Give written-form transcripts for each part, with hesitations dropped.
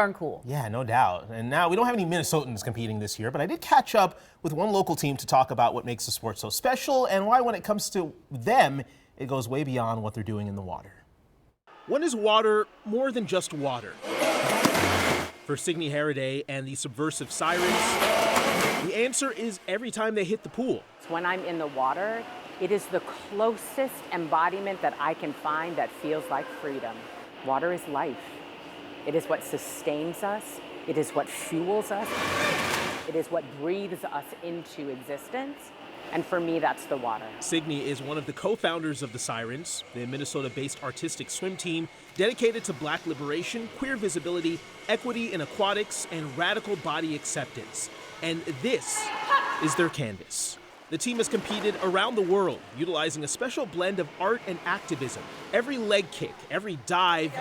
darn cool. Yeah, no doubt. And now we don't have any Minnesotans competing this year, but I did catch up with one local team to talk about what makes the sport so special and why when it comes to them, it goes way beyond what they're doing in the water. When is water more than just water? For Signe Haraday and the Subversive Sirens, the answer is every time they hit the pool. When I'm in the water, it is the closest embodiment that I can find that feels like freedom. Water is life. It is what sustains us. It is what fuels us. It is what breathes us into existence. And for me, that's the water. Signe is one of the co-founders of the Sirens, the Minnesota-based artistic swim team dedicated to Black liberation, queer visibility, equity in aquatics, and radical body acceptance. And this is their canvas. The team has competed around the world, utilizing a special blend of art and activism. Every leg kick, every dive,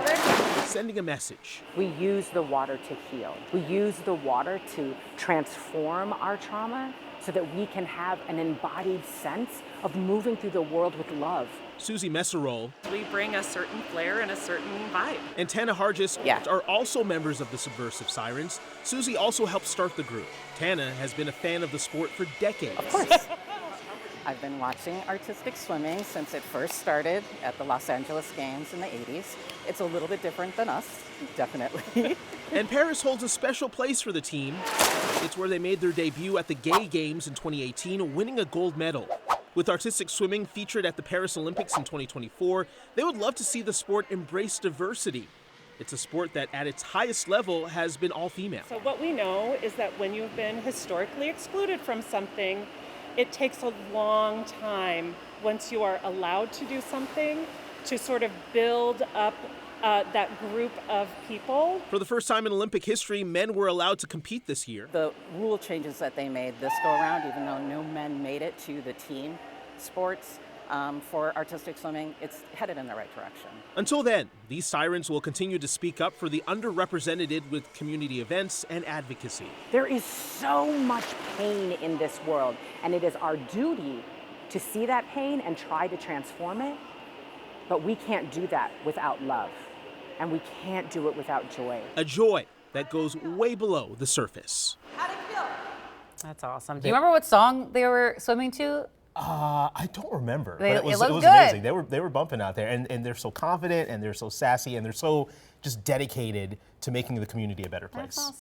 sending a message. We use the water to heal. We use the water to transform our trauma so that we can have an embodied sense of moving through the world with love. Susie Messerol. We bring a certain flair and a certain vibe. And Tana Hargis Yeah. are also members of the Subversive Sirens. Susie also helped start the group. Tana has been a fan of the sport for decades. Of course. I've been watching artistic swimming since it first started at the Los Angeles Games in the 80s. It's a little bit different than us, definitely. And Paris holds a special place for the team. It's where they made their debut at the Gay Games in 2018, winning a gold medal. With artistic swimming featured at the Paris Olympics in 2024, they would love to see the sport embrace diversity. It's a sport that at its highest level has been all female. So what we know is that when you've been historically excluded from something, it takes a long time once you are allowed to do something to sort of build up that group of people. For the first time in Olympic history, men were allowed to compete this year. The rule changes that they made this go around, even though no men made it to the team sports for artistic swimming, it's headed in the right direction. Until then, these Sirens will continue to speak up for the underrepresented with community events and advocacy. There is so much pain in this world, and it is our duty to see that pain and try to transform it, but we can't do that without love, and we can't do it without joy. A joy that goes way below the surface. That's awesome. Do you remember what song they were swimming to? I don't remember, but It it was looked good. amazing. They were bumping out there, and they're so confident, and they're so sassy, and they're so just dedicated to making the community a better place. That's awesome.